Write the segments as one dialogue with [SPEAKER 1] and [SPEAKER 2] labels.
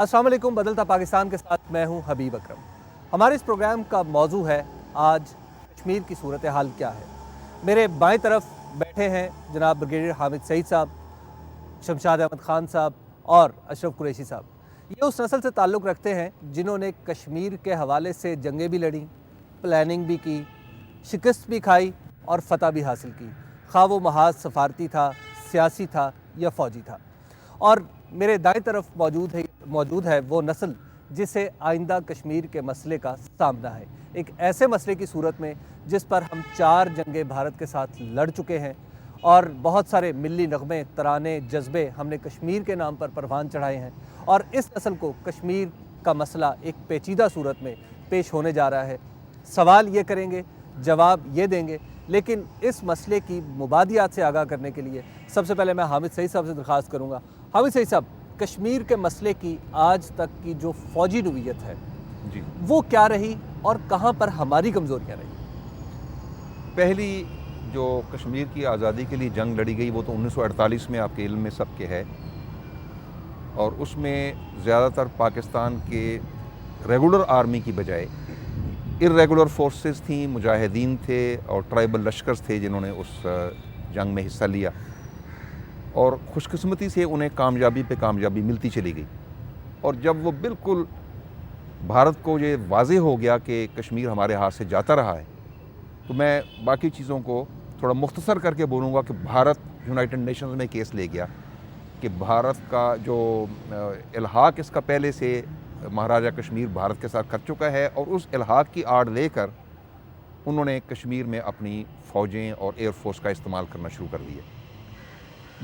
[SPEAKER 1] अस्सलाम वालेकुम। बदलता पाकिस्तान के साथ मैं हूं हबीब अकरम। हमारे इस प्रोग्राम का मौजू है आज कश्मीर की सूरत हाल क्या है। मेरे बाएं तरफ बैठे हैं जनाब ब्रिगेडियर हामिद सईद साहब, शमशाद अहमद ख़ान साहब और अशरफ कुरैशी साहब। ये उस नस्ल से ताल्लुक़ रखते हैं जिन्होंने कश्मीर के हवाले से जंगें भी लड़ी, प्लानिंग भी की, शिकस्त भी खाई और फ़तह भी हासिल की, खा वो महाज सफारती था, सियासी था या फ़ौजी था। और मेरे दाएं तरफ मौजूद है वो नस्ल जिसे आइंदा कश्मीर के मसले का सामना है, एक ऐसे मसले की सूरत में जिस पर हम 4 जंगें भारत के साथ लड़ चुके हैं और बहुत सारे मिली नगमे, तराने, जज्बे हमने कश्मीर के नाम पर परवान चढ़ाए हैं। और इस नस्ल को कश्मीर का मसला एक पेचीदा सूरत में पेश होने जा रहा है। सवाल ये करेंगे, जवाब ये देंगे, लेकिन इस मसले की मुबादियात से आगाह करने के लिए सबसे पहले मैं हामिद सईद साहब से दरख्वास्त करूँगा। हामिद सईद साहब, कश्मीर के मसले की आज तक की जो फ़ौजी नवीयत है
[SPEAKER 2] जी,
[SPEAKER 1] वो क्या रही और कहाँ पर हमारी कमज़ोरियाँ रही?
[SPEAKER 2] पहली जो कश्मीर की आज़ादी के लिए जंग लड़ी गई वो तो 1948 में आपके इल्म में सबके है, और उसमें ज़्यादातर पाकिस्तान के रेगुलर आर्मी की बजाय इर्रेगुलर फोर्सेस थी, मुजाहिदीन थे और ट्राइबल लश्कर्स थे जिन्होंने उस जंग में हिस्सा लिया, और खुशकिस्मती से उन्हें कामयाबी पे कामयाबी मिलती चली गई। और जब वो बिल्कुल भारत को ये वाज़ेह हो गया कि कश्मीर हमारे हाथ से जाता रहा है, तो मैं बाकी चीज़ों को थोड़ा मुख्तसर करके बोलूँगा कि भारत यूनाइटेड नेशंस में केस ले गया कि भारत का जो इल्हाक इसका पहले से महाराजा कश्मीर भारत के साथ कर चुका है, और उस इल्हाक की आड़ लेकर उन्होंने कश्मीर में अपनी फ़ौजें और एयरफोर्स का इस्तेमाल करना शुरू कर दिया।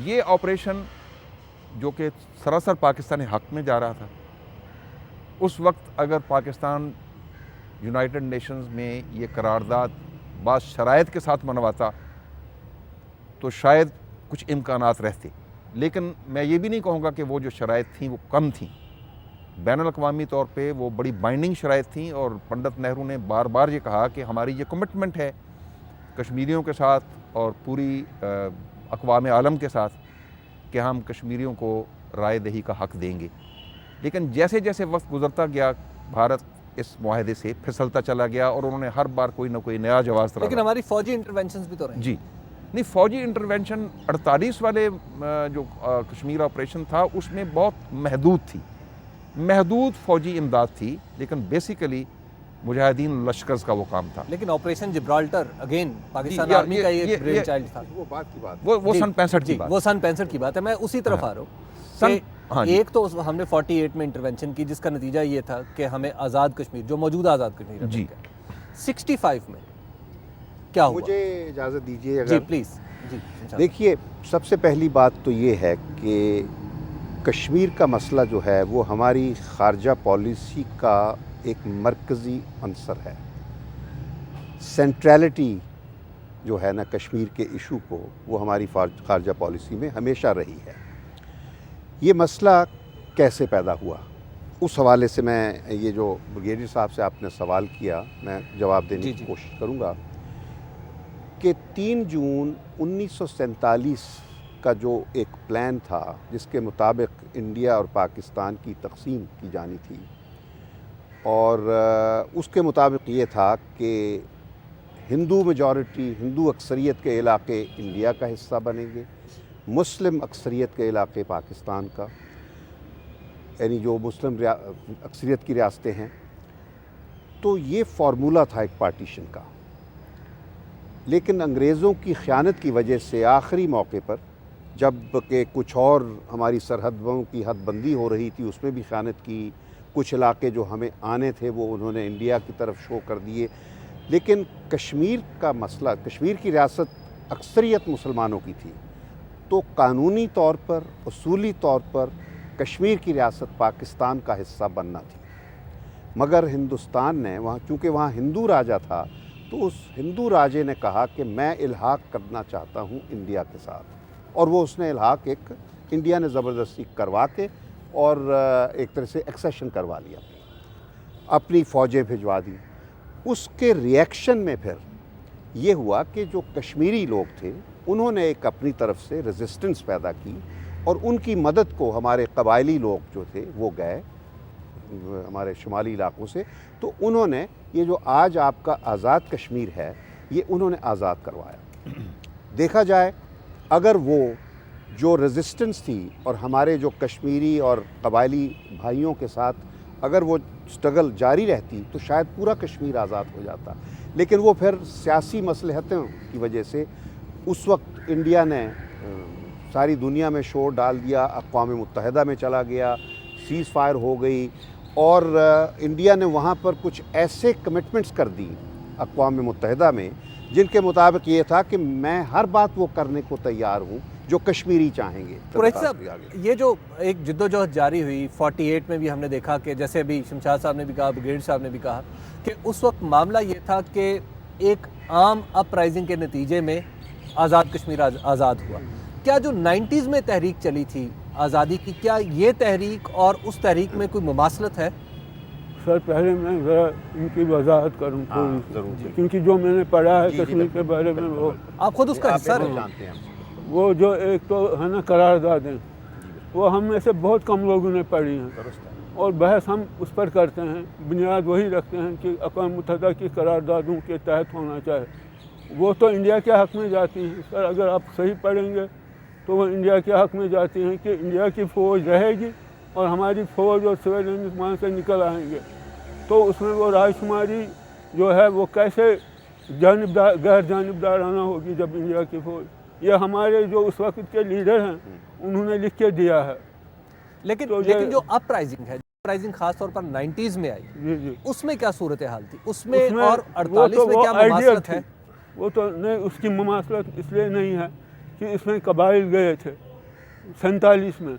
[SPEAKER 2] ये ऑपरेशन जो कि सरासर पाकिस्तानी हक़ में जा रहा था, उस वक्त अगर पाकिस्तान यूनाइटेड नेशंस में ये करारदाद बाज़ शराइत के साथ मनवाता तो शायद कुछ इम्कानात रहते, लेकिन मैं ये भी नहीं कहूँगा कि वो जो शराइत थी वो कम थी। बैनुल-अक़वामी तौर पे वो बड़ी बाइंडिंग शराइत थी, और पंडित नेहरू ने बार बार ये कहा कि हमारी ये कमिटमेंट है कश्मीरियों के साथ और पूरी अक़वाम आलम के साथ कि हम कश्मीरियों को राय दही का हक़ देंगे। लेकिन जैसे जैसे वक्त गुजरता गया, भारत इस मुआहदे से फिसलता चला गया और उन्होंने हर बार कोई ना कोई नया जवाब
[SPEAKER 1] लेकिन हमारी फ़ौजी इंटरवेंशंस भी तो रही।
[SPEAKER 2] जी नहीं, फ़ौजी इंटरवेंशन 48 वाले जो कश्मीर ऑपरेशन था उसमें बहुत महदूद फ़ौजी इमदाद थी, लेकिन बेसिकली मुजाहिदीन लश्कर्स का वो काम था।
[SPEAKER 1] लेकिन operation Gibraltar again Pakistan army का ये ब्रेन चाइल्ड था।
[SPEAKER 2] वो बात की बात, वो सन 65 की बात,
[SPEAKER 1] वो सन 65 की बात है। मैं उसी तरफ आ रहा हूँ।
[SPEAKER 2] हाँ,
[SPEAKER 1] एक तो हमने 48 में इंटरवेंशन की जिसका नतीजा ये था कि हमें आज़ाद कश्मीर, जो मौजूदा आज़ाद कश्मीर
[SPEAKER 2] जी,
[SPEAKER 1] 65 में क्या हुआ?
[SPEAKER 3] मुझे इजाज़त दीजिए
[SPEAKER 1] जी प्लीज़। जी
[SPEAKER 3] देखिए, सबसे पहली बात तो ये है कि कश्मीर का मसला जो है वो हमारी ख़ारजा पॉलिसी का एक मरकज़ी अंसर है। सेंट्रलिटी जो है ना कश्मीर के इशू को, वो हमारी ख़ारजा पॉलिसी में हमेशा रही है। ये मसला कैसे पैदा हुआ, उस हवाले से मैं ये जो ब्रिगेडियर साहब से आपने सवाल किया, मैं जवाब देने की कोशिश करूँगा कि 3 जून 1947 का जो एक प्लान था जिसके मुताबिक इंडिया और पाकिस्तान की तकसीम की जानी थी, और उसके मुताबिक ये था कि हिंदू मेजॉरिटी, हिंदू अक्सरियत के इलाके इंडिया का हिस्सा बनेंगे, मुस्लिम अक्सरियत के इलाके पाकिस्तान का, यानी जो मुस्लिम अक्सरियत की रियासतें हैं। तो ये फार्मूला था एक पार्टीशन का, लेकिन अंग्रेज़ों की ख़यानत की वजह से आखिरी मौके पर जब कि कुछ और हमारी सरहदों की हदबंदी हो रही थी उसमें भी ख़यानत की, कुछ इलाके जो हमें आने थे वो उन्होंने इंडिया की तरफ शो कर दिए। लेकिन कश्मीर का मसला, कश्मीर की रियासत अक्सरियत मुसलमानों की थी, तो कानूनी तौर पर, उसूली तौर पर कश्मीर की रियासत पाकिस्तान का हिस्सा बनना थी। मगर हिंदुस्तान ने वहाँ, चूँकि वहाँ हिंदू राजा था, तो उस हिंदू राजे ने कहा कि मैं इल्हाक करना चाहता हूँ इंडिया के साथ, और वो उसने इल्हाक एक इंडिया ने ज़बरदस्ती करवा के और एक तरह से एक्सेशन करवा लिया, अपनी फ़ौजें भिजवा दी। उसके रिएक्शन में फिर ये हुआ कि जो कश्मीरी लोग थे उन्होंने एक अपनी तरफ से रेजिस्टेंस पैदा की, और उनकी मदद को हमारे कबायली लोग जो थे वो गए ہمارے شمالی علاقوں سے، تو انہوں نے یہ جو آج آپ کا آزاد کشمیر ہے یہ انہوں نے آزاد کروایا۔ دیکھا جائے اگر وہ جو ریزسٹنس تھی اور ہمارے جو کشمیری اور قبائلی بھائیوں کے ساتھ اگر وہ سٹرگل جاری رہتی تو شاید پورا کشمیر آزاد ہو جاتا، لیکن وہ پھر سیاسی مصلحتوں کی وجہ سے اس وقت انڈیا نے ساری دنیا میں شور ڈال دیا، اقوام متحدہ میں چلا گیا، سیز فائر ہو گئی، اور انڈیا نے وہاں پر کچھ ایسے کمٹمنٹس کر دی اقوام متحدہ میں جن کے مطابق یہ تھا کہ میں ہر بات وہ کرنے کو تیار ہوں جو کشمیری چاہیں گے۔
[SPEAKER 1] قریشی صاحب، یہ جو ایک جدوجہد جاری ہوئی 48 میں بھی ہم نے دیکھا کہ جیسے ابھی شمشاد صاحب نے بھی کہا، بریگیڈیئر صاحب نے بھی کہا کہ اس وقت معاملہ یہ تھا کہ ایک عام اپ رائزنگ کے نتیجے میں آزاد کشمیر آزاد ہوا۔ کیا جو 90s میں تحریک چلی تھی آزادی کی، کیا یہ تحریک اور اس تحریک میں کوئی مماثلت ہے؟
[SPEAKER 4] سر پہلے میں ذرا ان کی وضاحت کروں تھوڑی، کیونکہ جو میں نے پڑھا ہے کشمیر کے بارے میں وہ
[SPEAKER 1] آپ خود اس کا حصہ رہے۔
[SPEAKER 3] جانتے ہیں۔
[SPEAKER 4] وہ جو ایک تو ہے نا قراردادیں، وہ ہم میں سے بہت کم لوگوں نے پڑھی ہیں، اور بحث ہم اس پر کرتے ہیں، بنیاد وہی رکھتے ہیں کہ اقوام متحدہ کی قراردادوں کے تحت ہونا چاہے۔ وہ تو انڈیا کے حق میں جاتی ہیں سر، اگر آپ صحیح پڑھیں گے تو وہ انڈیا کے حق میں جاتی ہیں کہ انڈیا کی فوج رہے گی اور ہماری فوج اور سویلینس وہاں سے نکل آئیں گے، تو اس میں وہ رائے شماری جو ہے وہ کیسے غیر جانبدارانہ ہوگی جب انڈیا کی فوج، یہ ہمارے جو اس وقت کے لیڈر ہیں انہوں نے لکھ کے دیا ہے۔
[SPEAKER 1] لیکن جو اپ رائزنگ ہے، اپ رائزنگ خاص طور پر 90s میں آئی،
[SPEAKER 4] جی
[SPEAKER 1] اس میں کیا صورتحال تھی؟ اس میں اور 48 میں کیا مماثلت ہے؟
[SPEAKER 4] وہ تو نہیں، اس کی مماثلت اس لیے نہیں ہے کہ اس میں قبائل گئے تھے 47 میں،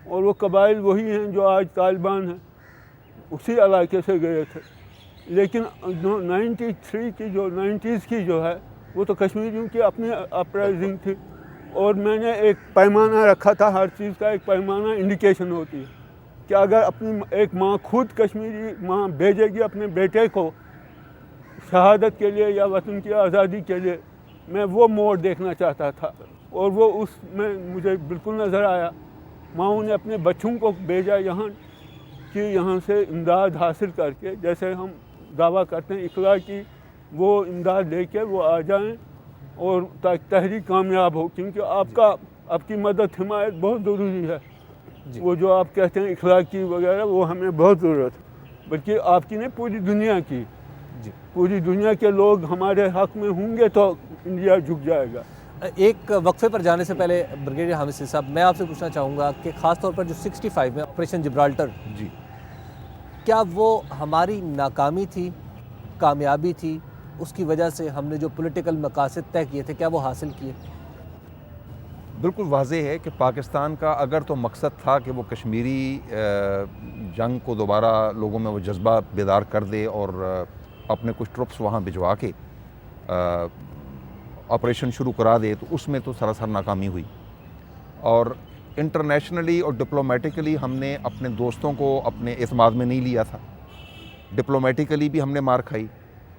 [SPEAKER 4] اور وہ قبائل وہی ہیں جو آج طالبان ہیں، اسی علاقے سے گئے تھے۔ لیکن 93 کی جو 90s کی جو ہے وہ تو کشمیریوں کی اپنی اپرائزنگ تھی، اور میں نے ایک پیمانہ رکھا تھا، ہر چیز کا ایک پیمانہ انڈیکیشن ہوتی ہے کہ اگر اپنی ایک ماں خود کشمیری ماں بھیجے گی اپنے بیٹے کو شہادت کے لیے یا وطن کی آزادی کے لیے، میں وہ موڑ دیکھنا چاہتا تھا، اور وہ اس میں مجھے بالکل نظر آیا۔ ماؤں نے اپنے بچوں کو بھیجا یہاں کہ یہاں سے امداد حاصل کر کے، جیسے ہم دعویٰ کرتے ہیں اخلاق کی، وہ امداد لے کے وہ آ جائیں اور تحریک کامیاب ہو، کیونکہ آپ کی مدد حمایت بہت ضروری ہے۔ وہ جو آپ کہتے ہیں اخلاقی وغیرہ وہ ہمیں بہت ضرورت ہے، بلکہ آپ کی نہیں پوری دنیا کی، پوری دنیا کے لوگ ہمارے حق میں ہوں گے تو انڈیا جھک جائے گا۔
[SPEAKER 1] ایک وقفے پر جانے سے پہلے بریگیڈیئر حامد سید صاحب، میں آپ سے پوچھنا چاہوں گا کہ خاص طور پر جو 65 میں آپریشن جبرالٹر،
[SPEAKER 2] جی،
[SPEAKER 1] کیا وہ ہماری ناکامی تھی، کامیابی تھی؟ اس کی وجہ سے ہم نے جو پولیٹیکل مقاصد طے کیے تھے کیا وہ حاصل کیے؟
[SPEAKER 2] بالکل واضح ہے کہ پاکستان کا اگر تو مقصد تھا کہ وہ کشمیری جنگ کو دوبارہ لوگوں میں وہ جذبہ بیدار کر دے اور اپنے کچھ ٹروپس وہاں بھجوا کے آپریشن شروع کرا دے، تو اس میں تو سراسر ناکامی ہوئی، اور انٹرنیشنلی اور ڈپلومیٹیکلی ہم نے اپنے دوستوں کو اپنے اعتماد میں نہیں لیا تھا، ڈپلومیٹیکلی بھی ہم نے مار کھائی،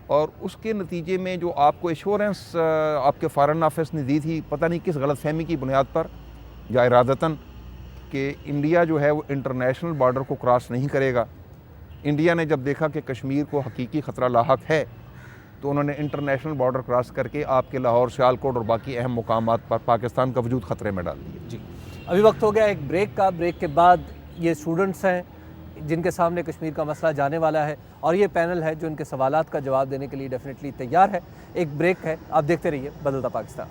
[SPEAKER 2] اور اس کے نتیجے میں جو آپ کو ایشورنس آپ کے فارن آفس نے دی تھی، پتہ نہیں کس غلط فہمی کی بنیاد پر یا ارادتاً، کہ انڈیا جو ہے وہ انٹرنیشنل بارڈر کو کراس نہیں کرے گا۔ انڈیا نے جب دیکھا کہ کشمیر کو حقیقی خطرہ لاحق ہے تو انہوں نے انٹرنیشنل بارڈر کراس کر کے آپ کے لاہور، سیالکوٹ اور باقی اہم مقامات پر پاکستان کا وجود خطرے میں ڈال دیا۔
[SPEAKER 1] جی، ابھی وقت ہو گیا ایک بریک کا۔ بریک کے بعد یہ اسٹوڈنٹس ہیں جن کے سامنے کشمیر کا مسئلہ جانے والا ہے، اور یہ پینل ہے جو ان کے سوالات کا جواب دینے کے لیے ڈیفینیٹلی تیار ہے۔ ایک بریک ہے، آپ دیکھتے رہیے بدلتا پاکستان۔